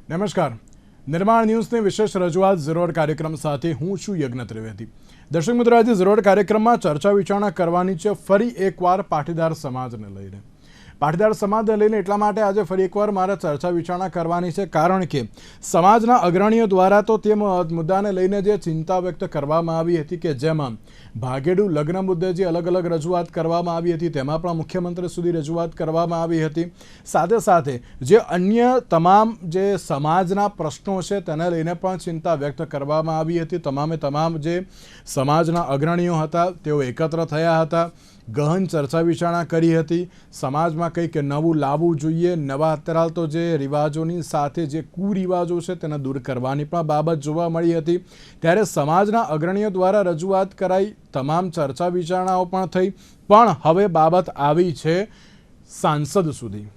નમસ્કાર. નિર્માણ ન્યૂઝની વિશેષ રજૂઆત ઝરોડ કાર્યક્રમ સાથે હું છું યજ્ઞ ત્રિવેદી. દર્શક મિત્રો, આજે ઝરોડ કાર્યક્રમમાં ચર્ચા વિચારણા કરવાની છે ફરી એકવાર પાટીદાર સમાજને લઈને. પાટીદાર સમાજને લઈને એટલા માટે આજે ફરી એકવાર મારે ચર્ચા વિચારણા કરવાની છે, કારણ કે સમાજના અગ્રણીઓ દ્વારા તો તે મુદ્દાને લઈને જે ચિંતા વ્યક્ત કરવામાં આવી હતી કે જેમાં ભાગેડુ લગ્ન મુદ્દે જે અલગ અલગ રજૂઆત કરવામાં આવી હતી તેમાં પણ મુખ્યમંત્રી સુધી રજૂઆત કરવામાં આવી હતી. સાથે સાથે જે અન્ય તમામ જે સમાજના પ્રશ્નો છે તેને લઈને પણ ચિંતા વ્યક્ત કરવામાં આવી હતી. તમામ જે સમાજના અગ્રણીઓ હતા તેઓ એકત્ર થયા હતા, ગહન ચર્ચા વિચારણા કરી હતી. સમાજમાં કંઈક નવું લાવવું જોઈએ, નવા અત્યારે તો જે રિવાજોની સાથે જે કુરિવાજો છે તેને દૂર કરવાની પણ બાબત જોવા મળી હતી. ત્યારે સમાજના અગ્રણીઓ દ્વારા રજૂઆત કરાઈ, તમામ ચર્ચા વિચારણાઓ પણ થઈ, પણ હવે બાબત આવી છે સાંસદ સુધી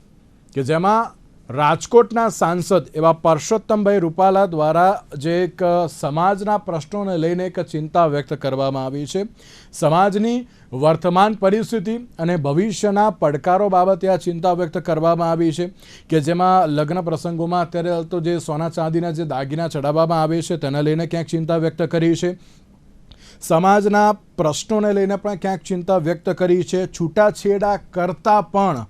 કે જેમાં રાજકોટના સાંસદ એવા પરસોત્તમભાઈ રૂપાલા દ્વારા જે એક સમાજના પ્રશ્નોને લઈને એક ચિંતા વ્યક્ત કરવામાં આવી છે. સમાજની વર્તમાન પરિસ્થિતિ અને ભવિષ્યના પડકારો બાબતે આ ચિંતા વ્યક્ત કરવામાં આવી છે કે જેમાં લગ્ન પ્રસંગોમાં અત્યારે તો જે સોના ચાંદીના જે દાગીના ચડાવવામાં આવે છે તેને લઈને ક્યાંક ચિંતા વ્યક્ત કરી છે. સમાજના પ્રશ્નોને લઈને પણ ક્યાંક ચિંતા વ્યક્ત કરી છે. છૂટાછેડા કરતાં પણ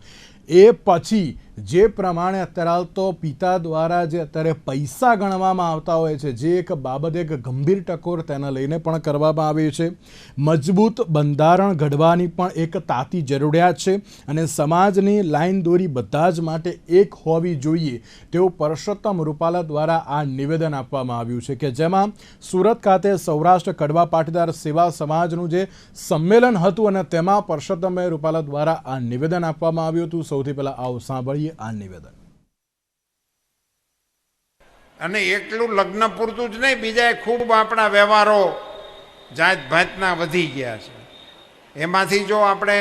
એ પછી જે પ્રમાણે અત્યારે તો પિતા દ્વારા જે અત્યારે પૈસા ગણવામાં આવતા હોય છે, જે એક બાબત એક ગંભીર ટકોર તેને લઈને પણ કરવામાં આવી છે. મજબૂત બંધારણ ઘડવાની પણ એક તાતી જરૂરિયાત છે અને સમાજની લાઈન દોરી બધા જ માટે એક હોવી જોઈએ તેવું પરસોત્તમ રૂપાલા દ્વારા આ નિવેદન આપવામાં આવ્યું છે કે જેમાં સુરત ખાતે સૌરાષ્ટ્ર કડવા પાટીદાર સેવા સમાજનું જે સંમેલન હતું અને તેમાં પરસોત્તમભાઈ રૂપાલા દ્વારા આ નિવેદન આપવામાં આવ્યું હતું. સૌથી પહેલા આવો સાંભળીએ આ નિવેદન. અને એકલું લગ્ન પૂરતું જ નહીં, બીજા ખૂબ આપણા વ્યવહારો જાત ભાતના વધી ગયા છે. એમાંથી જો આપણે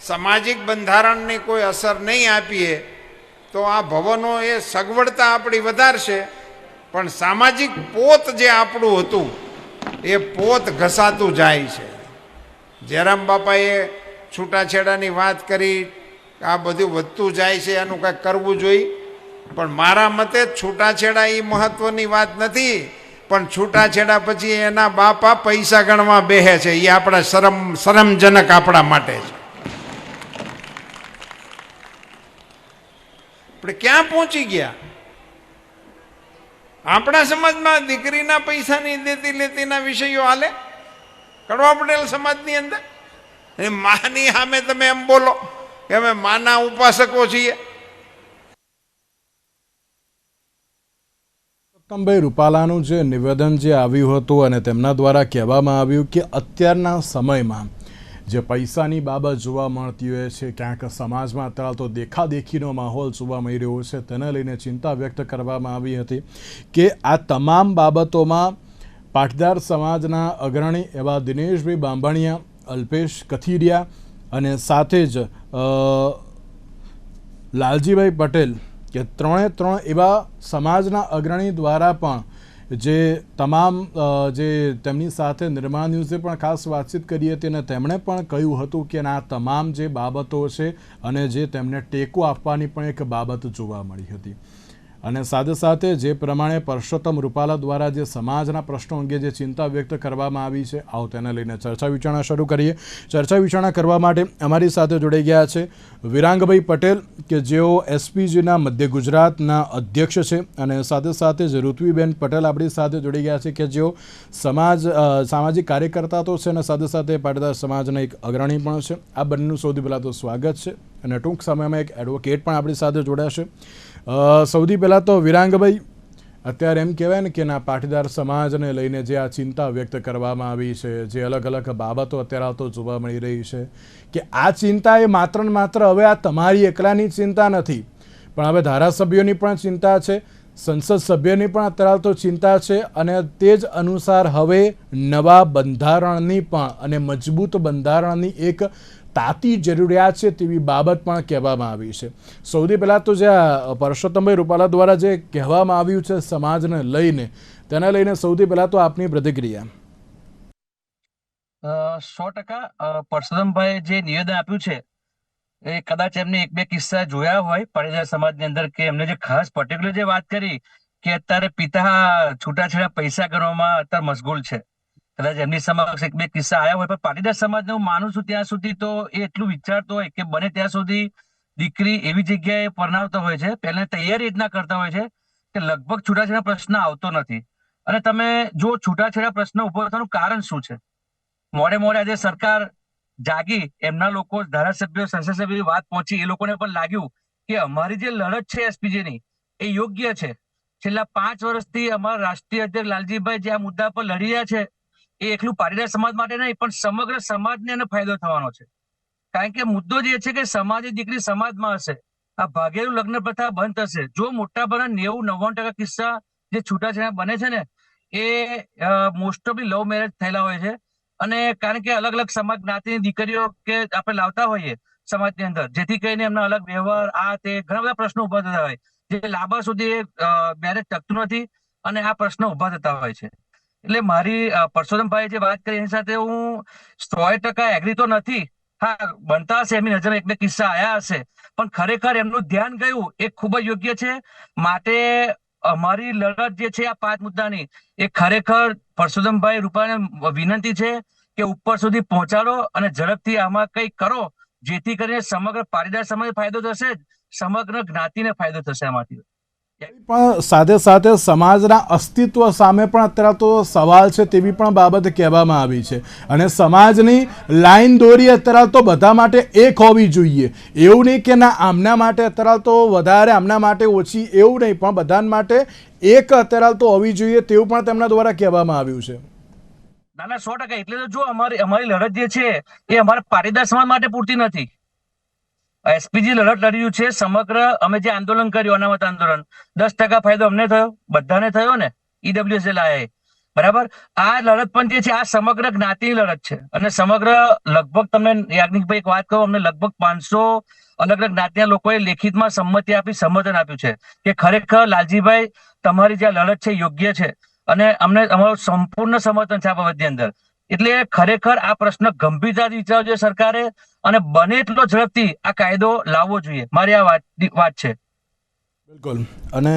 સામાજિક બંધારણની કોઈ અસર નહીં આપીએ તો આ ભવનો એ સગવડતા આપણી વધારશે, પણ સામાજિક પોત જે આપણું હતું એ પોત ઘસાતું જાય છે. જયરામ બાપાએ છૂટાછેડાની વાત કરી, આ બધું વધતું જાય છે, એનું કંઈક કરવું જોઈએ. પણ મારા મતે છૂટાછેડા એ મહત્વની વાત નથી, પણ છૂટાછેડા પછી એના બાપા પૈસા ગણવા બેહે છે, એ આપણા શરમજનક આપણા માટે છે. આપણે ક્યાં પહોંચી ગયા? આપણા સમાજમાં દીકરીના પૈસાની દેતી લેતીના વિષયો હાલે કડવા પટેલ સમાજની અંદર. માની સામે તમે એમ બોલો કે અમે માના ઉપાસકો છીએ. પરસોત્તમભાઈ રૂપાલાનું જે નિવેદન જે આવ્યું હતું અને તેમના દ્વારા કહેવામાં આવ્યું કે અત્યારના સમયમાં જે પૈસાની બાબત જોવા મળતી હોય છે, ક્યાંક સમાજમાં અત્યારે તો દેખાદેખીનો માહોલ જોવા મળી રહ્યો છે, તેને લઈને ચિંતા વ્યક્ત કરવામાં આવી હતી કે આ તમામ બાબતોમાં પાટીદાર સમાજના અગ્રણી એવા દિનેશભાઈ બાંભણિયા, અલ્પેશ કથિરિયા અને સાથે જ લાલજીભાઈ પટેલ કે ત્રણ એવા સમાજના અગ્રણી દ્વારા પણ જે તમામ જે તેમની સાથે નિર્માણ ન્યૂઝે પણ ખાસ વાતચીત કરી હતી અને તેમણે પણ કહ્યું હતું કે આ તમામ જે બાબતો છે અને જે તેમને ટેકો આપવાની પણ એક બાબત જોવા મળી હતી. અને સાથે સાથે જે પ્રમાણે પરસોત્તમ રૂપાલા દ્વારા જે સમાજના પ્રશ્નો અંગે જે ચિંતા વ્યક્ત કરવામાં આવી છે, આવો તેને લઈને ચર્ચા વિચારણા શરૂ કરીએ. ચર્ચા વિચારણા કરવા માટે અમારી સાથે જોડાઈ ગયા છે વિરાંગભાઈ પટેલ કે જેઓ એસપીજીના મધ્ય ગુજરાતના અધ્યક્ષ છે, અને સાથે સાથે જ ઋત્વીબેન પટેલ આપણી સાથે જોડાઈ ગયા છે કે જેઓ સામાજિક કાર્યકર્તા તો છે અને સાથે સાથે પાટીદાર સમાજના એક અગ્રણી પણ છે. આ બંનેનું સૌથી પહેલાં તો સ્વાગત છે અને ટૂંક સમયમાં એક એડવોકેટ પણ આપણી સાથે જોડાશે. સૌથી પહેલાં તો વિરાંગભાઈ, અત્યારે એમ કહેવાય ને કે ના પાટીદાર સમાજને લઈને જે આ ચિંતા વ્યક્ત કરવામાં આવી છે, જે અલગ અલગ બાબતો અત્યારે તો જોવા મળી રહી છે, કે આ ચિંતા એ માત્ર ને માત્ર હવે આ તમારી એકલાની ચિંતા નથી, પણ હવે ધારાસભ્યોની પણ ચિંતા છે, સંસદ સભ્યની પણ અત્યારે તો ચિંતા છે, અને તે જ અનુસાર હવે નવા બંધારણની પણ અને મજબૂત બંધારણની એક તાતી જરૂરિયાત છે તેવી બાબત પણ કહેવામાં આવી છે. સૌથી પહેલાં તો જે પરસોત્તમભાઈ રૂપાલા દ્વારા જે કહેવામાં આવ્યું છે સમાજને લઈને, તેને લઈને સૌથી પહેલાં તો આપની પ્રતિક્રિયા. 100% પરસોત્તમભાઈ જે નિવેદન આપ્યું છે એ કદાચ એમને એક બે કિસ્સા જોયા હોય પાટીદાર સમાજની અંદર, કે એમને જે ખાસ પર્ટિક્યુલર જે વાત કરી કે અત્યારે પિતા છૂટાછેડા પૈસા કરવામાં અત્યારે મશગુલ છે, કદાચ એમની સમક્ષ એક બે કિસ્સા આવ્યા હોય, પણ પાટીદાર સમાજને હું માનું છું ત્યાં સુધી તો એ એટલું વિચારતો હોય કે બને ત્યાં સુધી દીકરી એવી જગ્યાએ પરણાવતો હોય છે, પહેલા તૈયારી એટલા કરતા હોય છે કે લગભગ છૂટાછેડા પ્રશ્ન આવતો નથી. અને તમે જો છૂટાછેડા પ્રશ્ન ઉભો થવાનું કારણ શું છે, મોડે મોડે આજે સરકાર જાગી, એમના લોકો ધારાસભ્યો સંસદ સભ્યો વાત પહોંચી, એ લોકોને પણ લાગ્યું કે અમારી જે લડત છે એસપીજી ની એ યોગ્ય છે. છેલ્લા 5 વર્ષથી અમારા રાષ્ટ્રીય અધ્યક્ષ લાલજીભાઈ જે આ મુદ્દા પર લડી રહ્યા છે એ એકલું પાટીદાર સમાજ માટે નહીં પણ સમગ્ર સમાજને એનો ફાયદો થવાનો છે. કારણ કે મુદ્દો જે છે કે સમાજની દીકરી સમાજમાં હશે, આ ભાગેલું લગ્ન પ્રથા બંધ થશે. જો મોટા ભાગના 90-99% કિસ્સા જે છૂટાછેડા બને છે ને એ મોસ્ટ ઓફલી લવ મેરેજ થયેલા હોય છે. અને કારણ કે અલગ અલગ સમાજ જ્ઞાતિની દીકરીઓ કે આપણે લાવતા હોઈએ સમાજની અંદર, જેથી કરીને એમના અલગ વ્યવહાર આ તે ઘણા બધા પ્રશ્નો ઉભા થતા હોય, જે લાંબા સુધી મેરેજ ટકતું નથી અને આ પ્રશ્નો ઉભા થતા હોય છે. એટલે મારી પરસોત્તમભાઈ જે વાત કરી એની સાથે હું 100% એગ્રી તો નથી. હા, બનતા હશે, એમની નજરમાં એક બે કિસ્સા આયા હશે, પણ ખરેખર એમનું ધ્યાન ગયું એ ખૂબ જ યોગ્ય છે. માટે અમારી લડત જે છે આ 5 મુદ્દાની, એ ખરેખર પરસોત્તમભાઈ રૂપાલાને વિનંતી છે કે ઉપર સુધી પહોંચાડો અને ઝડપથી આમાં કંઈક કરો, જેથી કરીને સમગ્ર પાટીદાર સમાજને ફાયદો થશે જ, સમગ્ર જ્ઞાતિને ફાયદો થશે આમાંથી. પણ સાથે સાથે સમાજના અસ્તિત્વ સામે પણ અત્યારે તો સવાલ છે તેવી પણ બાબત કહેવામાં આવી છે. અને સમાજની લાઈન દોરી અત્યારે તો બધા માટે એક હોવી જોઈએ, એવું નહીં કે ના આમના માટે અત્યારે તો વધારે આમના માટે ઓછી, એવું નહીં, પણ બધા માટે એક અત્યારે તો હોવી જોઈએ તેવું પણ તેમના દ્વારા કહેવામાં આવ્યું છે. ના ના, 100%. એટલે તો જો અમારી લડત જે છે એ અમારા પાટીદાર સમાજ માટે પૂરતી નથી. એસપીજી લડત લડ્યું છે સમગ્ર, અમે જે આંદોલન કર્યું અનામત આંદોલન, 10% ફાયદો અમને થયો, બધાને થયો ને, ઈડબ્લ્યુએસ લાયા, બરાબર. આ લડત પણ જે છે આ સમગ્ર જ્ઞાતિની લડત છે. અને સમગ્ર લગભગ તમને યાજ્ઞિકભાઈ એક વાત કહું, અમને લગભગ 500 અલગ અલગ જ્ઞાતિના લોકોએ લેખિતમાં સંમતિ આપી, સમર્થન આપ્યું છે કે ખરેખર લાલજીભાઈ તમારી જે લડત છે યોગ્ય છે, અને અમને અમારું સંપૂર્ણ સમર્થન છે આ બાબતની અંદર. એટલે ખરેખર આ પ્રશ્ન ગંભીરતાથી વિચારવો જોઈએ સરકારે, અને બને એટલો ઝડપથી આ કાયદો લાવવો જોઈએ. મારી આ વાત છે. બિલકુલ. અને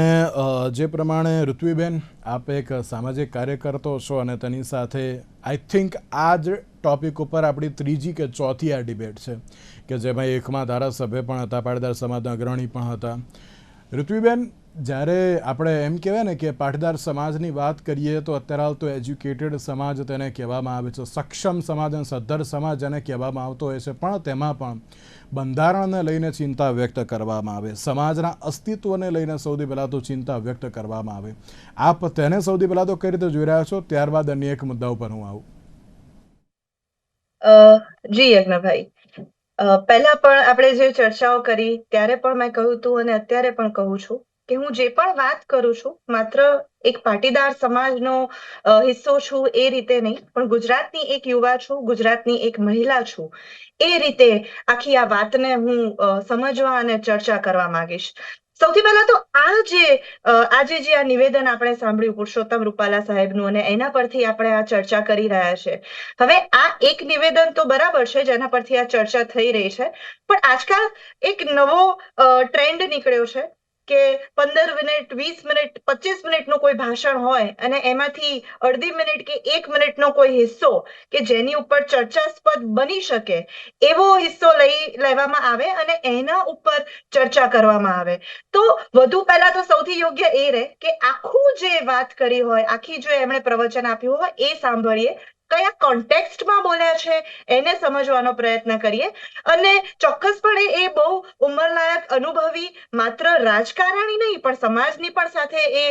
જે પ્રમાણે ઋત્વીબેન, આપ એક સામાજિક કાર્યકર્તા છો અને તેની સાથે આઈ થિંક આ જ ટોપિક ઉપર આપણી ત્રીજી કે ચોથી આ ડિબેટ છે કે જેમાં એકમાં ધારાસભ્ય પણ હતા, પાટીદાર સમાજના અગ્રણી પણ હતા. ઋત્વીબેન, જ્યારે આપણે એમ કહેવાય ને કે પાટીદાર સમાજની વાત કરીએ તો અત્યારે હાલ તો એજ્યુકેટેડ સમાજ તેને કહેવામાં આવે છે, સક્ષમ સમાજ અને સદ્ધર સમાજ જેને કહેવામાં આવતો હોય છે, પણ તેમાં પણ બંધારણને લઈને ચિંતા વ્યક્ત કરવામાં આવે, સમાજના અસ્તિત્વને લઈને સૌથી પહેલાં તો ચિંતા વ્યક્ત કરવામાં આવે. આપ તેને સૌથી પહેલાં તો કઈ રીતે જોઈ રહ્યા છો, ત્યારબાદ અન્ય એક મુદ્દા ઉપર હું આવું. જી યજ્ઞભાઈ, પહેલા પણ આપણે જે ચર્ચાઓ કરી ત્યારે પણ મેં કહ્યું હતું અને અત્યારે પણ કહું છું કે હું જે પણ વાત કરું છું માત્ર એક પાટીદાર સમાજનો હિસ્સો છું એ રીતે નહીં, પણ ગુજરાતની એક યુવા છું, ગુજરાતની એક મહિલા છું, એ રીતે આખી આ વાતને હું સમજવા અને ચર્ચા કરવા માંગીશ. સૌથી પહેલા તો આજે જે આ નિવેદન આપણે સાંભળ્યું પુરુષોત્તમ રૂપાલા સાહેબનું, અને એના પરથી આપણે આ ચર્ચા કરી રહ્યા છે. હવે આ એક નિવેદન તો બરાબર છે જેના પરથી આ ચર્ચા થઈ રહી છે, પણ આજકાલ એક નવો ટ્રેન્ડ નીકળ્યો છે કે 15 મિનિટ, 20 મિનિટ, 25 મિનિટનું કોઈ ભાષણ હોય અને એમાંથી અડધી મિનિટ કે 1 મિનિટનો કોઈ હિસ્સો કે જેની ઉપર ચર્ચાસ્પદ બની શકે એવો હિસ્સો લેવામાં આવે અને એના ઉપર ચર્ચા કરવામાં આવે. તો વધુ પહેલા તો સૌથી યોગ્ય એ રહે કે આખું જે વાત કરી હોય, આખી જો એમણે પ્રવચન આપ્યું હોય એ સાંભળીએ, કયા કોન્ટેક્સ્ટમાં બોલ્યા છે એને સમજવાનો પ્રયત્ન કરીએ. અને ચોક્કસપણે એ બહુ ઉંમરલાયક, અનુભવી, માત્ર રાજકારણી નહીં પણ સમાજની પણ સાથે એ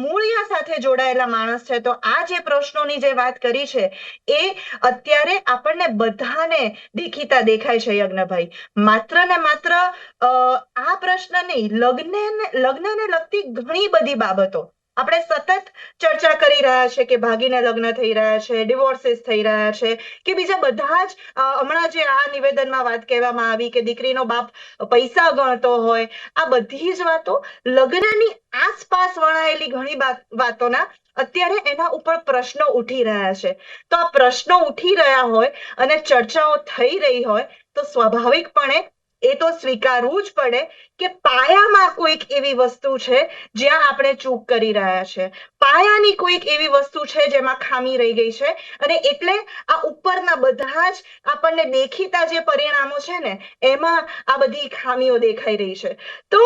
મૂળિયા સાથે જોડાયેલા માણસ છે. તો આ જે પ્રશ્નોની જે વાત કરી છે એ અત્યારે આપણને બધાને દેખીતા દેખાય છે યજ્ઞભાઈ. માત્ર ને માત્ર આ પ્રશ્ન નહીં, લગ્નને લગતી ઘણી બધી બાબતો આપણે સતત ચર્ચા કરી રહ્યા છે કે ભાગીને લગ્ન થઈ રહ્યા છે, ડિવોર્સિસ થઈ રહ્યા છે, કે બીજા બધા જ હમણાં જે આ નિવેદનમાં વાત કહેવામાં આવી કે દીકરીનો બાપ પૈસા ગણતો હોય, આ બધી જ વાતો લગ્નની આસપાસ વણાયેલી ઘણી વાતોના અત્યારે એના ઉપર પ્રશ્નો ઉઠી રહ્યા છે. તો આ પ્રશ્નો ઉઠી રહ્યા હોય અને ચર્ચાઓ થઈ રહી હોય તો સ્વાભાવિકપણે એ તો સ્વીકારવું જ પડે કે પાયામાં કોઈક એવી વસ્તુ છે જ્યાં આપણે ચૂક કરી રહ્યા છે, પાયાની કોઈક એવી વસ્તુ છે જેમાં ખામી રહી ગઈ છે, અને એટલે આ ઉપરના બધા જ આપણને દેખીતા જે પરિણામો છે ને એમાં આ બધી ખામીઓ દેખાઈ રહી છે. તો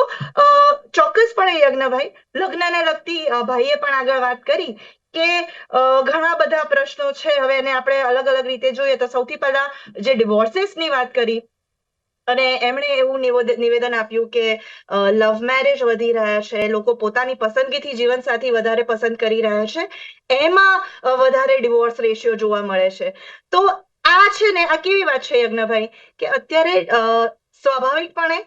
ચોક્કસપણે યજ્ઞભાઈ, લગ્નને લગતી ભાઈએ પણ આગળ વાત કરી કે ઘણા બધા પ્રશ્નો છે. હવે એને આપણે અલગ અલગ રીતે જોઈએ તો સૌથી પહેલા જે ડિવોર્સિસની વાત કરી, અને એમણે એવું નિવેદન આપ્યું કે લવ મેરેજ વધી રહ્યા છે, લોકો પોતાની પસંદગીથી જીવનસાથી વધારે પસંદ કરી રહ્યા છે, એમાં વધારે ડિવોર્સ રેશિયો જોવા મળે છે. તો આ છે ને, આ કેવી વાત છે યજ્ઞભાઈ કે અત્યારે સ્વાભાવિકપણે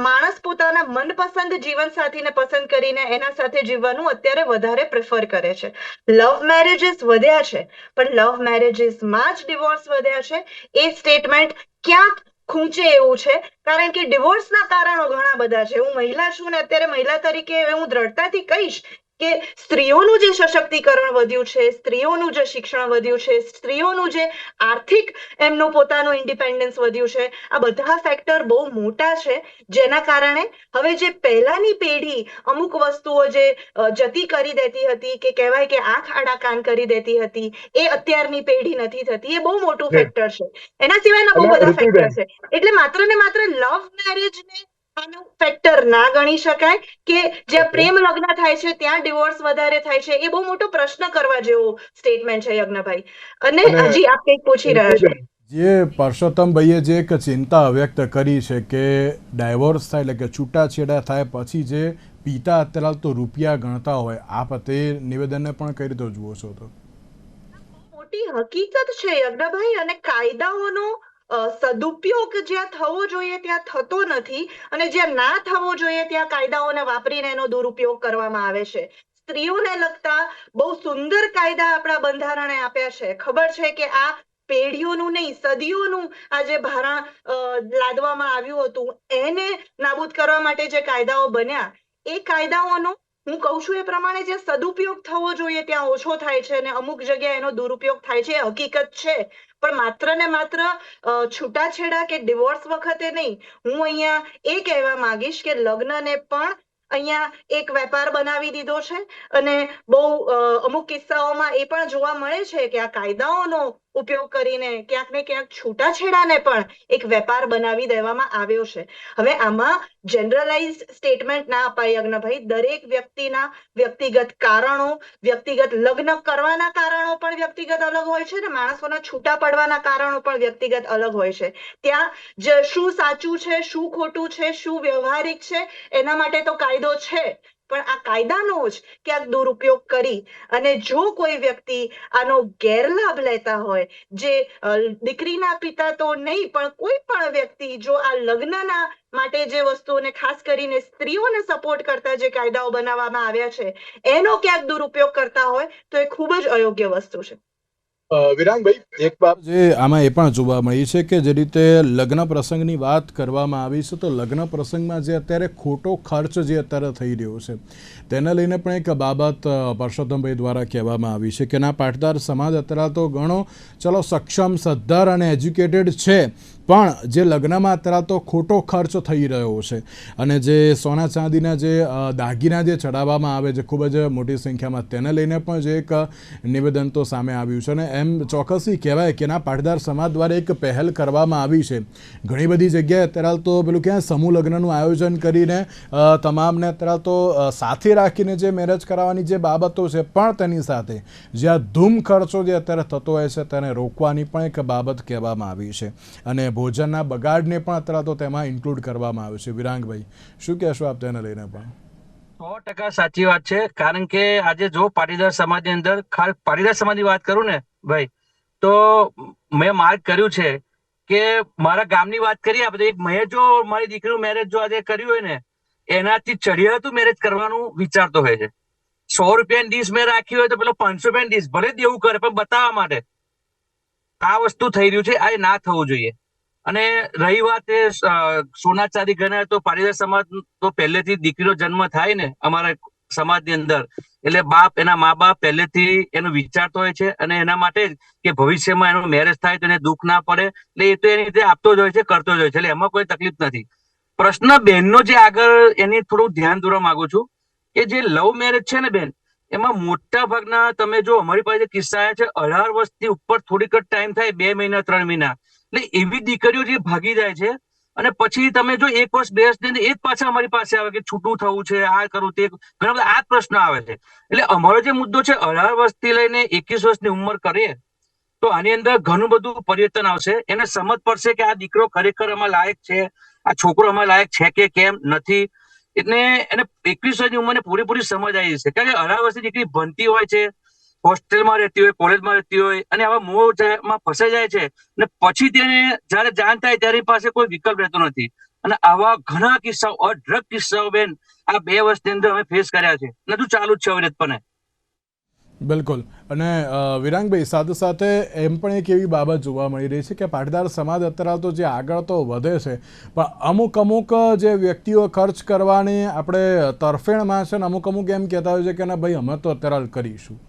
માણસ પોતાના મનપસંદ જીવનસાથીને પસંદ કરીને એના સાથે જીવવાનું અત્યારે વધારે પ્રેફર કરે છે. લવ મેરેજીસ વધ્યા છે, પણ લવ મેરેજીસમાં જ ડિવોર્સ વધ્યા છે એ સ્ટેટમેન્ટ ક્યાંક ખૂંચે એવું છે, કારણ કે ડિવોર્સના કારણો ઘણા બધા છે. હું મહિલા છું ને અત્યારે મહિલા તરીકે હું દ્રઢતાથી કહીશ કે સ્ત્રીઓનું જે સશક્તિકરણ વધ્યું છે, સ્ત્રીઓનું જે શિક્ષણ વધ્યું છે, સ્ત્રીઓનું જે આર્થિક એમનું પોતાનું ઇન્ડિપેન્ડન્સ વધ્યું છે, આ બધા ફેક્ટર બહુ મોટા છે, જેના કારણે હવે જે પહેલાની પેઢી અમુક વસ્તુઓ જે જતી કરી દેતી હતી, કે કહેવાય કે આંખ આડા કાન કરી દેતી હતી, એ અત્યારની પેઢી નથી થતી. એ બહુ મોટું ફેક્ટર છે. એના સિવાયના બહુ બધા ફેક્ટર છે. એટલે માત્ર ને માત્ર લવ મેરેજને આનું ફેક્ટર ના ગણી શકાય કે જ્યાં પ્રેમ લગ્ન થાય છે ત્યાં ડિવોર્સ વધારે થાય છે. એ બહુ મોટો પ્રશ્ન કરવા જેવો સ્ટેટમેન્ટ છે યજ્ઞભાઈ. અને હજી આપ કંઈક પૂછી રહ્યા છો. જે પરસોત્તમભાઈએ જે એક ચિંતા વ્યક્ત કરી છે કે ડાયવોર્સ થાય એટલે કે છૂટાછેડા થાય પછી જે પિતા અત્યારે તો રૂપિયા ગણતા હોય, આપ તે નિવેદનને પણ કઈ રીતે જુઓ છો? તો મોટી હકીકત છે યજ્ઞભાઈ, અને કાયદાઓનો સદુપયોગ જ્યાં થવો જોઈએ ત્યાં થતો નથી, અને જ્યાં ના થવો જોઈએ ત્યાં કાયદાઓને વાપરીને એનો દુરુપયોગ કરવામાં આવે છે. સ્ત્રીઓને લગતા બહુ સુંદર કાયદા આપણા બંધારણે આપ્યા છે. ખબર છે કે આ પેઢીઓનું નહીં, સદીઓનું આ જે ભારણ લાદવામાં આવ્યું હતું એને નાબૂદ કરવા માટે જે કાયદાઓ બન્યા, એ કાયદાઓનો હું કહું છું એ પ્રમાણે જે સદુપયોગ થવો જોઈએ ત્યાં ઓછો થાય છે, અને અમુક જગ્યાએ એનો દુરુપયોગ થાય છે, એ હકીકત છે. પણ માત્ર ને માત્ર છૂટાછેડા કે ડિવોર્સ વખતે નહીં, હું અહીંયા એ કહેવા માંગીશ કે લગ્નને પણ અહીંયા એક વેપાર બનાવી દીધો છે, અને બહુ અમુક કિસ્સાઓમાં એ પણ જોવા મળે છે કે આ કાયદાઓનો ઉપયોગ કરીને ક્યાંક ને ક્યાંક છૂટાછેડાને પણ એક વેપાર બનાવી દેવામાં આવ્યો છે. હવે આમાં જનરલાઇઝ સ્ટેટમેન્ટ ના અપાય યજ્ઞભાઈ. દરેક વ્યક્તિના વ્યક્તિગત કારણો, વ્યક્તિગત લગ્ન કરવાના કારણો પણ વ્યક્તિગત અલગ હોય છે, ને માણસોના છૂટા પડવાના કારણો પણ વ્યક્તિગત અલગ હોય છે. ત્યાં શું સાચું છે, શું ખોટું છે, શું વ્યવહારિક છે, એના માટે તો કાયદો છે, પણ આ કાયદાનો જ ક્યાંક દુરુપયોગ કરી અને જો કોઈ વ્યક્તિ આનો ગેરલાભ લેતા હોય, જે દીકરીના પિતા તો નહીં પણ કોઈ પણ વ્યક્તિ જો આ લગ્નના માટે જે વસ્તુઓને ખાસ કરીને સ્ત્રીઓને સપોર્ટ કરતા જે કાયદાઓ બનાવવામાં આવ્યા છે એનો ક્યાંક દુરુપયોગ કરતા હોય તો એ ખૂબ જ અયોગ્ય વસ્તુ છે. વિરાંગભાઈ, એક વાત જે આમાં એ પણ જોવા મળી છે કે જે રીતે લગ્ન પ્રસંગની વાત કરવામાં આવી છે, તો લગ્ન પ્રસંગમાં જે અત્યારે ખોટો ખર્ચ જે અત્યારે થઈ રહ્યો છે તેને લઈને પણ એક બાબત પરસોત્તમભાઈ દ્વારા કહેવામાં આવી છે કે ના, પાટીદાર સમાજ અત્યારે તો ઘણો ચલો સક્ષમ, સદ્ધર અને એજ્યુકેટેડ છે, પણ જે લગ્નમાં અત્યારે તો ખોટો ખર્ચ થઈ રહ્યો છે, અને જે સોના ચાંદીના જે દાગીના જે ચડાવવામાં આવે છે ખૂબ જ મોટી સંખ્યામાં, તેને લઈને પણ જે એક નિવેદન તો સામે આવ્યું છે. અને એમ ચોક્કસથી કહેવાય કે ના, પાટીદાર સમાજ દ્વારા એક પહેલ કરવામાં આવી છે. ઘણી બધી જગ્યાએ અત્યારે તો પેલું ક્યાં સમૂહ લગ્નનું આયોજન કરીને તમામને અત્યારે તો સાથે રાખીને જે મેરેજ કરાવવાની જે બાબતો છે, પણ તેની સાથે જે આ ધૂમ ખર્ચો જે અત્યારે થતો હોય છે તેને રોકવાની પણ એક બાબત કહેવામાં આવી છે, અને ભોજનના બગાડને પણ અત્યારે તો તેમાં ઇન્ક્લુડ કરવામાં આવ્યું છે. વિરાંગભાઈ, શું કહેશો આપ તેને લઈને? પણ 100% સાચી વાત છે, કારણ કે આજે જો પાટીદાર સમાજની અંદર, ખાસ પાટીદાર સમાજની વાત કરું ને ભાઈ, તો મેં માર્ક કર્યું છે કે મારા ગામની વાત કરીએ આપણે, એક મેં જો મારી દીકરીનું મેરેજ જો આજે કર્યું હોય ને, એનાથી ચડિયાતું મેરેજ કરવાનું વિચારતો હોય છે. 100 રૂપિયાની ડીશ મેં રાખી હોય તો પેલો 500 રૂપિયાની ડીશ ભલે દેવું કરે, પણ બતાવવા માટે આ વસ્તુ થઈ રહ્યું છે, આ ના થવું જોઈએ. અને રહી વાત એ સોના ચાંદી ગણાય, તો પાટીદાર સમાજ તો પહેલેથી દીકરીનો જન્મ થાય ને અમારા સમાજની અંદર, એટલે બાપ એના મા બાપ પહેલેથી એનું વિચારતો હોય છે અને એના માટે જ કે ભવિષ્યમાં એનું મેરેજ થાય તો એને દુઃખ ના પડે, એટલે એ તો એની રીતે આપતો જ હોય છે, કરતો જ હોય છે, એટલે એમાં કોઈ તકલીફ નથી. પ્રશ્ન બહેનનો જે આગળ એની થોડું ધ્યાન દોરવા માંગુ છું કે જે લવ મેરેજ છે ને બેન, એમાં મોટા ભાગના તમે જો અમારી પાસે કિસ્સા આવ્યા છે 18 વર્ષથી ઉપર થોડીક જ ટાઈમ થાય, 2 મહિના 3 મહિના, એટલે એવી દીકરીઓ જે ભાગી જાય છે અને પછી તમે જો 1 વર્ષ 2 વર્ષ એ જ પાછા અમારી પાસે આવે કે છૂટું થવું છે, આ કરવું તે, ઘણા બધા આ જ પ્રશ્નો આવે છે. એટલે અમારો જે મુદ્દો છે 18 વર્ષથી લઈને 21 વર્ષની ઉંમર કરીએ તો આની અંદર ઘણું બધું પરિવર્તન આવશે. એને સમજ પડશે કે આ દીકરો ખરેખર આમાં લાયક છે, આ છોકરો આમાં લાયક છે કે કેમ નથી. એટલે એને 21 વર્ષની ઉંમરને પૂરેપૂરી સમજ આવી જશે, કારણ કે 18 વર્ષની દીકરી ભણતી હોય છે, હોસ્ટેલમાં રહેતી હોય, કોલેજમાં રહેતી હોય અને આવા મોહમાં ફસાઈ જાય છે અને પછી તેને જયારે જાણ થાય ત્યારે પાસે કોઈ વિકલ્પ રહેતો નથી. અને આવા ઘણા કિસ્સાઓ, અઢળક કિસ્સાઓ બેન આ 2 વર્ષની અંદર અમે ફેસ કર્યા છે, બધું ચાલુ જ છે અવિરતપણે. બિલકુલ. અને વિરાંગભાઈ, સાથે સાથે એમ પણ એક એવી બાબત જોવા મળી રહી છે કે પાટીદાર સમાજ અત્યારે તો જે આગળ તો વધે છે, પણ અમુક જે વ્યક્તિઓ ખર્ચ કરવાની આપણે તરફેણમાં છે ને અમુક એમ કહેતા હોય છે કે ના ભાઈ અમે તો અત્યારે કરીશું.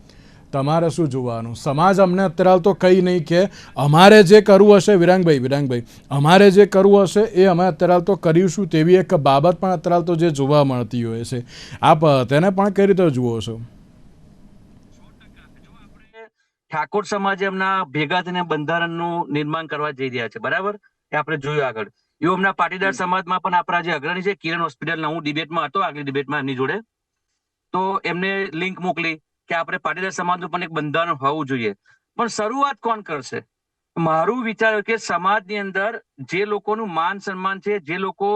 તમારે શું જોવાનું? સમાજ અમને અત્યારે તો કંઈ નહીં કે અમારે જે કરવું હશે, વિરાંગભાઈ અમારે જે કરવું હશે એ અમે અત્યારે તો કરીશું, તેવી એક બાબત પણ અત્યારે તો જે જોવા મળતી હોય છે. આપ તેને પણ કઈ રીતે જુઓ છો? ઠાકોર સમાજે એમના ભેગા થઈને બંધારણનું નિર્માણ કરવા જઈ રહ્યા છે, બરાબર, એ આપણે જોયું આગળ. એવું એમના પાટીદાર સમાજમાં પણ આપણા જે અગ્રણી છે કિરણ હોસ્પિટલના, હું ડિબેટમાં હતો, આગલી ડિબેટમાં એમની જોડે, તો એમને લિંક મોકલી કે આપણે પાટીદાર સમાજનું પણ એક બંધારણ હોવું જોઈએ. પણ શરૂઆત કોણ કરશે? મારું વિચાર કે સમાજની અંદર જે લોકોનું માન સન્માન છે, જે લોકો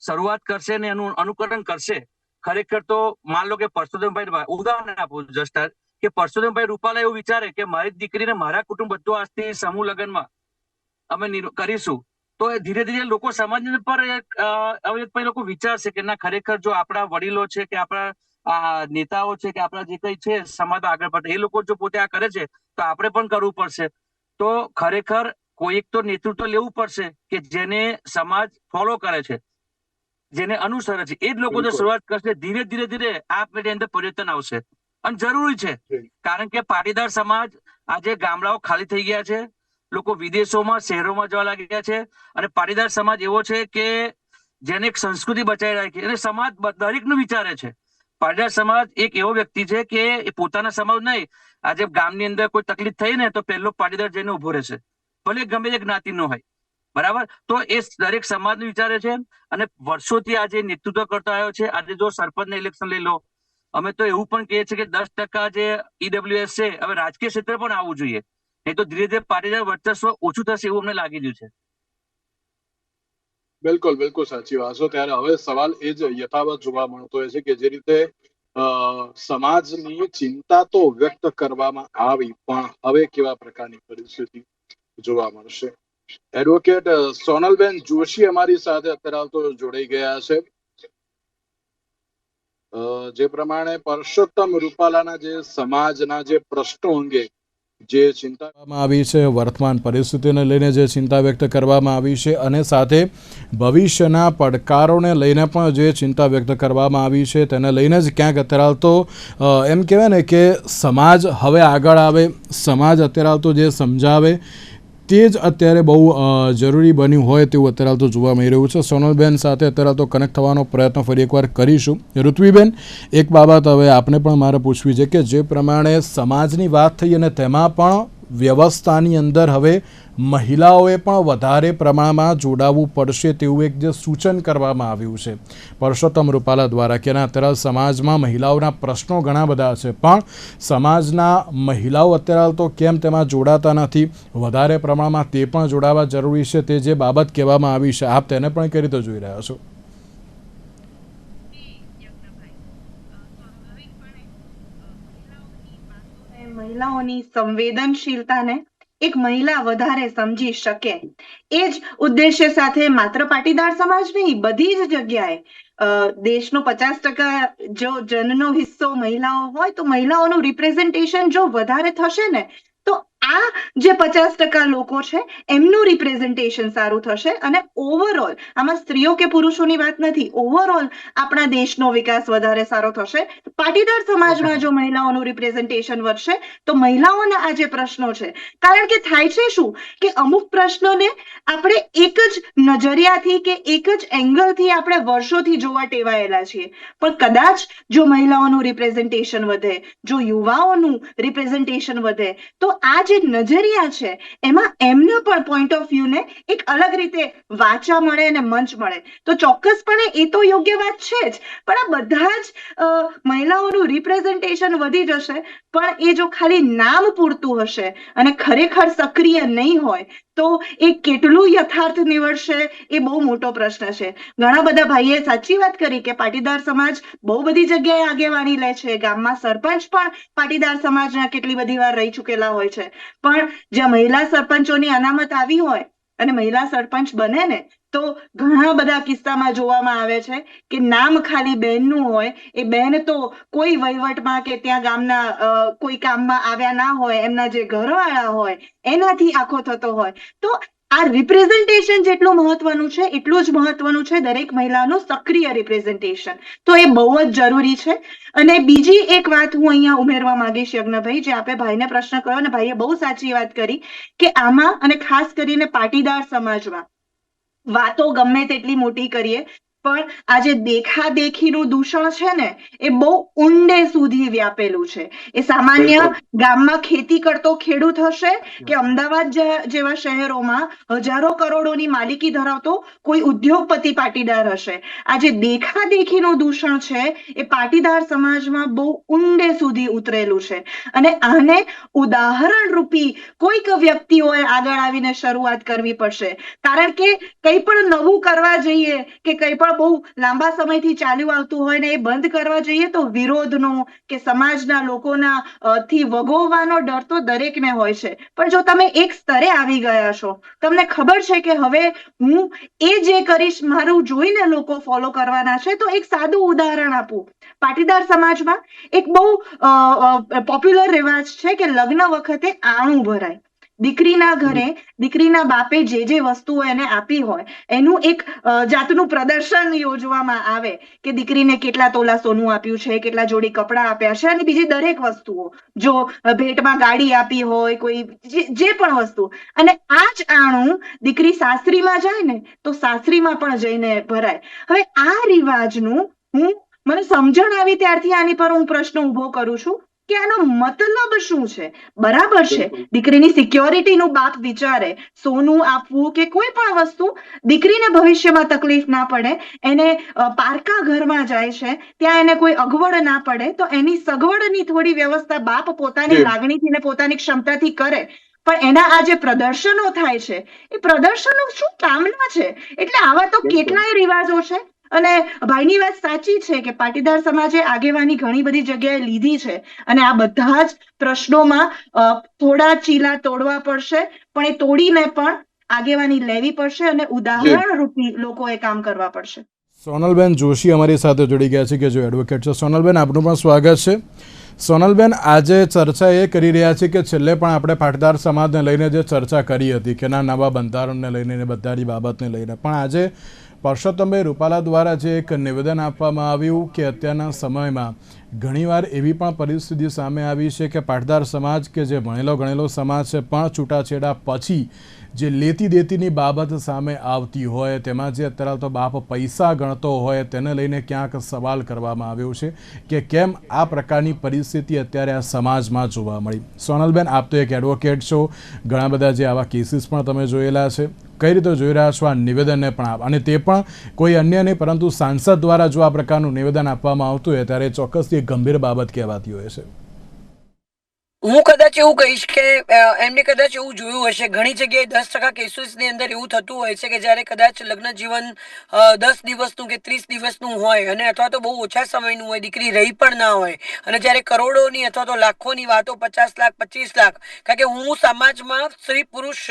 શરૂઆત કરશે ને એનું અનુકરણ કરશે, ખરેખર તો માન લો કે પરસોત્તમભાઈ, ઉદાહરણ આપું જસ્ટ, કે પરસોત્તમભાઈ રૂપાલા એવું વિચારે કે મારી દીકરીને મારા કુટુંબ બધું આજથી સમૂહ લગ્નમાં અમે કરીશું, તો ધીરે ધીરે લોકો સમાજ પર હવે લોકો વિચારશે કે ના ખરેખર જો આપણા વડીલો છે કે આપણા નેતાઓ છે કે આપણા જે કઈ છે સમાજ આગળ પડે, એ લોકો જો પોતે આ કરે છે તો આપણે પણ કરવું પડશે. તો ખરેખર કોઈ તો નેતૃત્વ લેવું પડશે કે જેને સમાજ ફોલો કરે છે, જેને અનુસરે છે, એ જ લોકો જો શરૂઆત કરશે, ધીરે ધીરે આ પેઢી અંદર પરિવર્તન આવશે. અને જરૂરી છે, કારણ કે પાટીદાર સમાજ આજે ગામડાઓ ખાલી થઈ ગયા છે, લોકો વિદેશોમાં શહેરોમાં જવા લાગ્યા છે, અને પાટીદાર સમાજ એવો છે કે જેને એક સંસ્કૃતિ બચાવી રાખી અને સમાજ દરેકનું વિચારે છે. પાટીદાર સમાજ એક એવો વ્યક્તિ છે કે એ પોતાના સમાજ નહીં, આજે ગામની અંદર કોઈ તકલીફ થઈ ને તો પહેલો પાટીદાર જઈને ઉભો રહેશે, ભલે ગમે તે જ્ઞાતિનો હોય, બરાબર. તો એ દરેક સમાજનું વિચારે છે અને વર્ષોથી આજે નેતૃત્વ કરતો આવ્યો છે. આજે જો સરપંચના ઇલેક્શન લઈ લો, અમે તો એવું પણ કહીએ છીએ કે 10% જે ઈડબ્લ્યુએસ છે હવે રાજકીય ક્ષેત્રે પણ આવવું જોઈએ, નહીં તો ધીરે ધીરે પાટીદાર વર્ચસ્વ ઓછું થશે એવું અમને લાગી રહ્યું છે. બિલકુલ સાચી વાત છે. ત્યારે હવે સવાલ એ જ યથાવત જોવા મળતો હોય છે કે જે રીતે સમાજની ચિંતા તો વ્યક્ત કરવામાં આવી, પણ હવે કેવા પ્રકારની પરિસ્થિતિ જોવા મળશે? એડવોકેટ સોનલબેન જોશી અમારી સાથે અત્યારે તો જોડાઈ ગયા છે. જે પ્રમાણે પરસોત્તમ રૂપાલાના જે સમાજના જે પ્રશ્નો અંગે જે ચિંતા આવી છે, વર્તમાન પરિસ્થિતિને લઈને જે ચિંતા વ્યક્ત કરવામાં આવી છે અને સાથે ભવિષ્યના પડકારોને લઈને પણ જે ચિંતા વ્યક્ત કરવામાં આવી છે, તેને લઈને જ ક્યાંક અત્યારે તો એમ કહેવાય ને કે સમાજ હવે આગળ આવે, સમાજ અત્યારે તો જે સમજાવે તે જ અત્યારે બહુ જરૂરી બન્યું હોય તેવું અત્યારે તો જોવા મળી રહ્યું છે. સોનલબેન સાથે અત્યારે તો કનેક્ટ થવાનો પ્રયત્ન ફરી એકવાર કરીશું. ઋત્વીબેન, એક બાબત હવે આપને પણ મારે પૂછવી છે કે જે પ્રમાણે સમાજની વાત થઈ અને તેમાં પણ વ્યવસ્થાની અંદર હવે મહિલાઓએ પણ વધારે પ્રમાણમાં જોડાવવું પડશે તેવું એક જે સૂચન કરવામાં આવ્યું છે પરસોત્તમ રૂપાલા દ્વારા કે અત્યારે સમાજમાં મહિલાઓના પ્રશ્નો ઘણા બધા છે, પણ સમાજના મહિલાઓ અત્યારે તો કેમ તેમાં જોડાતા નથી, વધારે પ્રમાણમાં તે પણ જોડાવા જરૂરી છે, તે જે બાબત કહેવામાં આવી છે, આપ તેને પણ કઈ રીતે જોઈ રહ્યા છો? મહિલાઓની સંવેદનશીલતાને એક મહિલા વધારે સમજી શકે, એ જ ઉદ્દેશ્ય સાથે માત્ર પાટીદાર સમાજ નહીં, બધી જ જગ્યાએ દેશનો 50% જો જનનો હિસ્સો મહિલાઓ હોય તો મહિલાઓનું રિપ્રેઝન્ટેશન જો વધારે થશે ને તો આ જે 50% લોકો છે એમનું રિપ્રેઝન્ટેશન સારું થશે અને ઓવરઓલ, આમાં સ્ત્રીઓ કે પુરુષોની વાત નથી, ઓવરઓલ આપણા દેશનો વિકાસ વધારે સારો થશે. પાટીદાર સમાજમાં જો મહિલાઓનું રિપ્રેઝન્ટેશન વધશે તો મહિલાઓના આ જે પ્રશ્નો છે, કારણ કે થાય છે શું કે અમુક પ્રશ્નોને આપણે એક જ નજરિયાથી કે એક જ એંગલથી આપણે વર્ષોથી જોવા ટેવાયેલા છીએ, પણ કદાચ જો મહિલાઓનું રિપ્રેઝન્ટેશન વધે, જો યુવાઓનું રિપ્રેઝન્ટેશન વધે, તો આ જે નજરિયા છે એમાં એમના પણ પોઈન્ટ ઓફ વ્યૂને એક અલગ રીતે વાચા મળે અને મંચ મળે. તો ચોક્કસપણે એ તો યોગ્ય વાત છે જ, પણ આ બધા જ મહિલાઓનું રિપ્રેઝન્ટેશન વધી જશે, પણ એ જો ખાલી નામ પૂરતું હશે અને ખરેખર સક્રિય નહીં હોય તો એ કેટલું યથાર્થ નીવડશે એ બહુ મોટો પ્રશ્ન છે. ઘણા બધા ભાઈએ સાચી વાત કરી કે પાટીદાર સમાજ બહુ બધી જગ્યાએ આગેવાની લે છે, ગામમાં સરપંચ પણ પાટીદાર સમાજના કેટલી બધી વાર રહી ચૂકેલા હોય છે, પણ જ્યાં મહિલા સરપંચોની અનામત આવી હોય અને મહિલા સરપંચ બને ને, તો ઘણા બધા કિસ્સામાં જોવામાં આવે છે કે નામ ખાલી બહેનનું હોય, એ બહેન તો કોઈ વહીવટમાં કે ત્યાં ગામના કોઈ કામમાં આવ્યા ના હોય, એમના જે ઘરવાળા હોય એનાથી આખો થતો હોય. તો આ રિપ્રેઝન્ટેશન જેટલું મહત્વનું છે એટલું જ મહત્વનું છે દરેક મહિલાનું સક્રિય રિપ્રેઝન્ટેશન. તો એ બહુ જ જરૂરી છે. અને બીજી એક વાત હું અહીંયા ઉમેરવા માંગીશ યજ્ઞભાઈ, જે આપે ભાઈને પ્રશ્ન કર્યો અને ભાઈએ બહુ સાચી વાત કરી કે આમાં અને ખાસ કરીને પાટીદાર સમાજમાં વાતો ગમે તેટલી મોટી કરીએ પણ આ જે દેખાદેખીનું દૂષણ છે ને એ બહુ ઊંડે સુધી વ્યાપેલું છે. એ સામાન્ય ગામમાં ખેતી કરતો ખેડૂત હશે કે અમદાવાદ જેવા શહેરોમાં હજારો કરોડોની માલિકી ધરાવતો કોઈ ઉદ્યોગપતિ પાટીદાર હશે. આ જે દેખાદેખીનું દૂષણ છે એ પાટીદાર સમાજમાં બહુ ઊંડે સુધી ઉતરેલું છે અને આને ઉદાહરણ રૂપી કોઈક વ્યક્તિઓએ આગળ આવીને શરૂઆત કરવી પડશે. કારણ કે કંઈ પણ નવું કરવા જઈએ કે કંઈ પણ બહુ લાંબા સમયથી ચાલ્યું આવતું હોય ને એ બંધ કરવા જઈએ તો વિરોધનો કે સમાજના લોકોના થી વગોવવાનો ડર તો દરેકને હોય છે. પણ જો તમે એક સ્તરે આવી ગયા છો, તમને ખબર છે કે હવે હું એ જે કરીશ મારું જોઈને લોકો ફોલો કરવાના છે, તો એક સાદું ઉદાહરણ આપું. પાટીદાર સમાજમાં એક બહુ પોપ્યુલર રિવાજ છે કે લગ્ન વખતે આણું ભરાય. દીકરીના ઘરે દીકરીના બાપે જે વસ્તુઓ એને આપી હોય એનું એક જાતનું પ્રદર્શન યોજવામાં આવે કે દીકરીને કેટલા તોલા સોનું આપ્યું છે, કેટલા જોડી કપડાં આપ્યા છે અને બીજી દરેક વસ્તુઓ, જો ભેટમાં ગાડી આપી હોય, કોઈ જે પણ વસ્તુ, અને આ જ આણું દીકરી સાસરીમાં જાય ને તો સાસરીમાં પણ જઈને ભરાય. હવે આ રિવાજનું મને સમજણ આવી ત્યારથી આની પર હું પ્રશ્ન ઉભો કરું છું કે આનો મતલબ શું છે. બરાબર છે, દીકરીની સિક્યોરિટીનું બાપ વિચારે, સોનું આપવું કે કોઈ પણ વસ્તુ દીકરીને ભવિષ્યમાં તકલીફ ના પડે, એને પારકા ઘરમાં જાય છે ત્યાં એને કોઈ અગવડ ના પડે તો એની સગવડની થોડી વ્યવસ્થા બાપ પોતાની લાગણીથી ને પોતાની ક્ષમતાથી કરે. પણ એના આ જે પ્રદર્શનો થાય છે એ પ્રદર્શનો શું કામના છે? એટલે આવા તો કેટલાય રિવાજો છે. અને ભાઈની વાત સાચી છે કે પાટીદાર સમાજે આગેવાની ઘણી બધી જગ્યાએ લીધી છે અને આ બધા જ પ્રશ્નોમાં થોડા ચીલા તોડવા પડશે, પણ એ તોડીને પણ આગેવાની લેવી પડશે અને ઉદાહરણ રૂપી લોકોએ કામ કરવા પડશે. સોનલબેન જોશી અમારી સાથે જોડી ગયા છે કે જો એડવોકેટ છે. સોનલબેન, આપનું પણ સ્વાગત છે. સોનલબેન, આજે ચર્ચા એ કરી રહ્યા છે કે છેલ્લે પણ આપણે પાટીદાર સમાજને લઈને જે ચર્ચા કરી હતી કે ના નવા બંધારણને લઈને બધાની બાબતને લઈને, પણ આજે પરસોત્તમભાઈ રૂપાલા દ્વારા જે એક નિવેદન આપવામાં આવ્યું કે અત્યારના સમયમાં ઘણીવાર એવી પણ પરિસ્થિતિ સામે આવી છે કે પાટીદાર સમાજ કે જે ભણેલો ગણેલો સમાજ છે પણ છૂટાછેડા પછી જે લેતી દેતીની બાબત સામે આવતી હોય, તેમાં જે અત્યારે તો બાપ પૈસા ગણતો હોય તેને લઈને ક્યાંક સવાલ કરવામાં આવ્યો છે કે કેમ આ પ્રકારની પરિસ્થિતિ અત્યારે આ સમાજમાં જોવા મળી. સોનલબેન, આપ તો એક એડવોકેટ છો, ઘણા બધા જે આવા કેસીસ પણ તમે જોયેલા છે, કઈ રીતે જોઈ રહ્યા છો આ નિવેદનને પણ આપ, અને તે પણ કોઈ અન્ય નહીં પરંતુ સાંસદ દ્વારા જો આ પ્રકારનું નિવેદન આપવામાં આવતું હોય ત્યારે ચોક્કસથી એક ગંભીર બાબત કહેવાતી હોય છે. હું કદાચ એવું કહીશ કે એમને કદાચ એવું જોયું હશે, ઘણી જગ્યાએ 10% કેસીસની અંદર એવું થતું હોય છે કે જ્યારે કદાચ લગ્ન જીવન 10 દિવસનું કે 30 દિવસનું હોય અને અથવા તો બહુ ઓછા સમયનું હોય, દીકરી રહી પણ ના હોય, અને જ્યારે કરોડોની અથવા તો લાખોની વાતો, 50 લાખ 25 લાખ, કારણ કે હું સમાજમાં સ્ત્રી પુરુષ,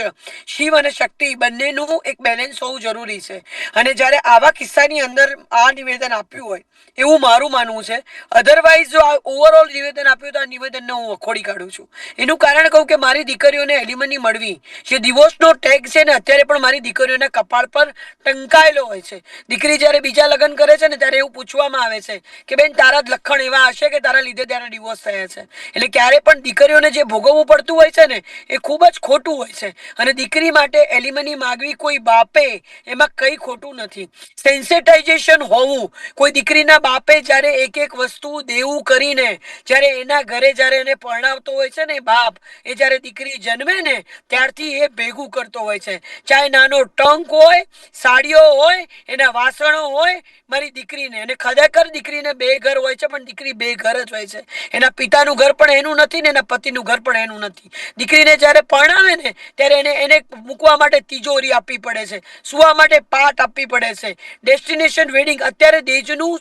શિવ અને શક્તિ બંનેનું એક બેલેન્સ હોવું જરૂરી છે. અને જ્યારે આવા કિસ્સાની અંદર આ નિવેદન આપ્યું હોય એવું મારું માનવું છે. અધરવાઇઝ જો આ ઓવરઓલ નિવેદન આપ્યું તો આ નિવેદનને હું વખોડી કાઢું. લડું છું. એનું કારણ કહું કે મારી દીકરીઓને એલિમની મળવી જે ડિવોર્સનો ટેગ છે ને અત્યારે પણ મારી દીકરીઓના કપાળ પર ટંકાયેલો હોય છે. દીકરી જ્યારે બીજા લગ્ન કરે છે ને ત્યારે એવું પૂછવામાં આવે છે કે બેન તારા જ લક્ષણ એવા હશે કે તારા લીધે ત્યારે ડિવોર્સ થયા છે. એટલે ક્યારે પણ દીકરીઓને જે ભોગવવું પડતું હોય છે ને એ ખૂબ જ ખોટું હોય છે. અને દીકરી માટે એલિમની માગવી કોઈ બાપે એમાં કઈ ખોટું નથી. સેન્સિટાઇઝેશન હોવું, કોઈ દીકરીના બાપે જ્યારે એક વસ્તુ દેવું કરીને જ્યારે એના ઘરે જ્યારે એને પરણાવતો હોય છે ને બાપ, એ જ્યારે દીકરી જન્મે ને ત્યારથી એ ભેગું કરતો હોય છે. ચાહે નાનો ટંક હોય, સાડીઓ હોય, એના વાસણો હોય, મારી દીકરીને. અને ખરેખર દીકરીને બે ઘર હોય છે પણ દીકરી બે ઘર જ હોય છે. એના પિતાનું ઘર પણ એનું નથી ને એના પતિનું ઘર પણ એનું નથી. દીકરીને જ્યારે પરણાવે ને ત્યારે એને મૂકવા માટે તિજોરી આપવી પડે છે, સુવા માટે પાટ આપવી પડે છે. ડેસ્ટિનેશન વેડિંગ, અત્યારે દહેજનું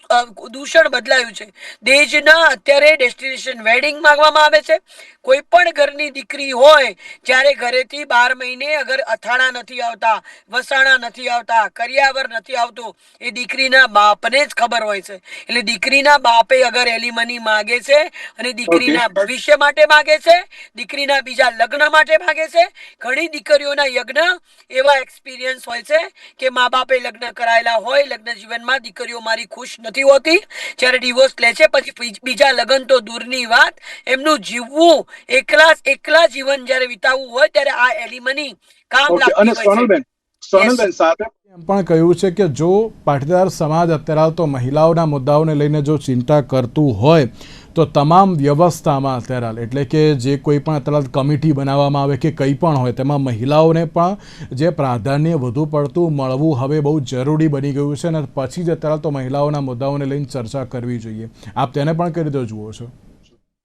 દૂષણ બદલાયું છે. દહેજના અત્યારે ડેસ્ટિનેશન વેડિંગ માંગવામાં આવે છે. કોઈ પણ ઘરની દીકરી હોય જ્યારે ઘરેથી 12 મહિને અગર અથાણા નથી આવતા, વસાણા નથી આવતા, કરિયાવર નથી આવતું, એ દીકરીના બાપને જ ખબર હોય છે. એટલે દીકરીના બાપે અગર એલિમની માગે છે અને દીકરીના ભવિષ્ય માટે માગે છે, દીકરીના બીજા લગ્ન માટે માગે છે. ઘણી દીકરીઓના યજ્ઞ એવા એક્સપિરિયન્સ હોય છે કે મા બાપે લગ્ન કરાયેલા હોય, લગ્ન જીવનમાં દીકરીઓ મારી ખુશ નથી હોતી, જ્યારે ડિવોર્સ લે છે પછી બીજા લગ્ન તો દૂરની વાત, એમનું જીવવું એકલા જીવન જ્યારે વિતાવવું હોય ત્યારે આ એલિમની કામ લાગતી હોય છે. સોનલબેન સાથે એમ પણ કહ્યું છે કે જો પાટીદાર સમાજ અત્યારે તો મહિલાઓના મુદ્દાઓને લઈને જો ચિંતા કરતું હોય તો તમામ વ્યવસ્થામાં અત્યારે એટલે કે જે કોઈ પણ અત્યારે કમિટી બનાવવામાં આવે કે કંઈ પણ હોય તેમાં મહિલાઓને પણ જે પ્રાધાન્ય વધુ પડતું મળવું હવે બહુ જરૂરી બની ગયું છે અને પછી જ અત્યારે તો મહિલાઓના મુદ્દાઓને લઈને ચર્ચા કરવી જોઈએ. આપ તેને પણ કઈ રીતે જુઓ છો?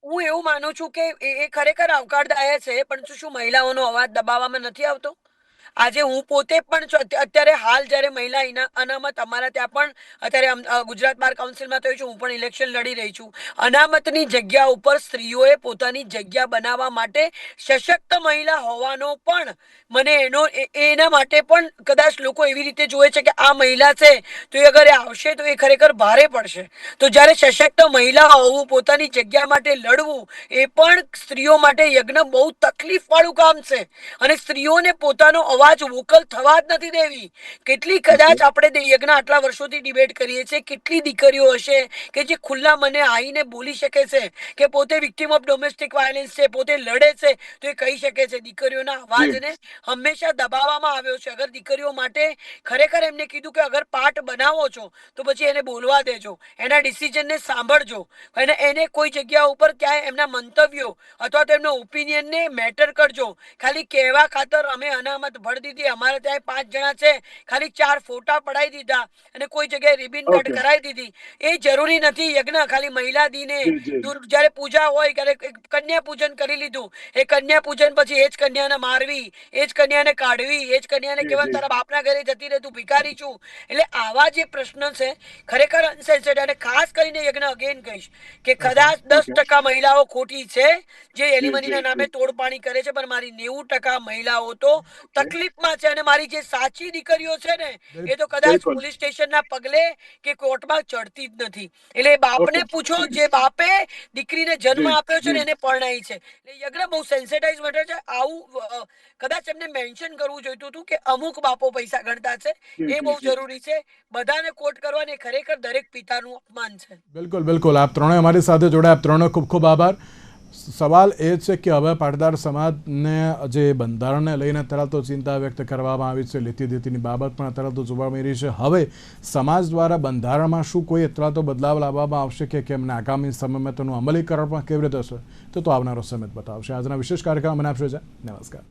હું એવું માનું છું કે એ ખરેખર આવકારદાયક છે, પણ શું મહિલાઓનો અવાજ દબાવવામાં નથી આવતો? આજે હું પોતે પણ અત્યારે હાલ જ્યારે મહિલા અનામત અમારા ત્યાં પણ અત્યારે ગુજરાત બાર કાઉન્સિલમાં થયું છે, હું પણ ઇલેક્શન લડી રહી છું. અનામતની જગ્યા ઉપર સ્ત્રીઓએ પોતાની જગ્યા બનાવવા માટે સશક્ત મહિલા હોવાનો પણ મને એના માટે પણ કદાચ લોકો એવી રીતે જોવે છે કે આ મહિલા છે તો એ અગર આવશે તો એ ખરેખર ભારે પડશે. તો જ્યારે સશક્ત મહિલા હોવું, પોતાની જગ્યા માટે લડવું, એ પણ સ્ત્રીઓ માટે યજ્ઞ બહુ તકલીફ વાળું કામ છે. અને સ્ત્રીઓને પોતાનો અવાજ વોકલ થવા જ નથી દેવી. કેટલી કદાચ આપણે યજ્ઞ આટલા વર્ષોથી ડિબેટ કરીએ છીએ, કેટલી દીકરીઓ હશે કે જે ખુલ્લા મને આવીને બોલી શકે છે કે પોતે વિક્ટિમ ઓફ ડોમેસ્ટિક વાયલન્સ છે, પોતે લડે છે તો એ કહી શકે છે. દીકરીઓના અવાજને હંમેશા દબાવવામાં આવ્યો છે. અગર દીકરીઓ માટે ખરેખર એમને કીધું કે અગર પાઠ બનાવો છો તો પછી એને બોલવા દેજો, એના ડિસિઝનને સાંભળજો, અને એને કોઈ જગ્યા ઉપર ક્યાંય એમના મંતવ્યો અથવા તો એમના ઓપિનિયનને મેટર કરજો. ખાલી કહેવા ખાતર અમે અનામત ભરી દીધી, અમારે ત્યાં 5 જણા છે, ખાલી 4 ફોટા પડાવી દીધા અને કોઈ જગ્યાએ રિબિન કટ કરાવી દીધી, એ જરૂરી નથી. યજ્ઞ ખાલી મહિલા દિને જ્યારે પૂજા હોય ત્યારે કન્યા પૂજન કરી લીધું, એ કન્યા પૂજન પછી એ જ કન્યાને મારવી, એ જ કન્યાને કાઢવી, એ જ કન્યાને કહેવાય તારા બાપના ઘરે જતી રહે, તું ભિખારી છું. એટલે આવા જે પ્રશ્ન છે ખરેખર અનસેન્સર્ડ. અને ખાસ કરીને યજ્ઞ અગેન કહીશ કે કદાચ 10% મહિલાઓ ખોટી છે જે એલિમનીના નામે તોડપાણી કરે છે, પણ મારી 90% મહિલાઓ તો તકલીફમાં છે. અને મારી જે સાચી દીકરીઓ છે ને એ તો કદાચ પોલીસ સ્ટેશનના પગલે કે કોર્ટમાં ચડતી જ નથી. એટલે બાપને પૂછો, જે બાપે દીકરીને જન્મ આપ્યો છે ને એને પરણાઈ છે. એટલે યજ્ઞ બહુ સેન્સિટાઇઝ મેટર છે. આવું કદાચ એમને મેન્શન કરવું જોઈતું હતું કે અમુક બાપો પૈસા ગણતા છે, એ બહુ જરૂરી છે. બધાને કોટ કરવાની ખરેખર દરેક પિતાનું અપમાન છે. બિલકુલ બિલકુલ. આપ ત્રણેય અમારી સાથે જોડાયા, આપ ત્રણેય ખૂબ ખૂબ આભાર. સવાલ એ છે કે હવે પાટીદાર સમાજને જે બંધારણને લઈને અત્યારે તો ચિંતા વ્યક્ત કરવામાં આવી છે, લેતી દેતીની બાબત પણ અત્યારે તો જોવા મળી રહી છે. હવે સમાજ દ્વારા બંધારણમાં શું કોઈ અત્યારે તો બદલાવ લાવવામાં આવશે કે કેમ, આગામી સમયમાં તેનું અમલીકરણ પણ કેવી રીતે હશે તો આવનારો સમય બતાવશે. આજના વિશેષ કાર્યક્રમ મને આપશો. નમસ્કાર.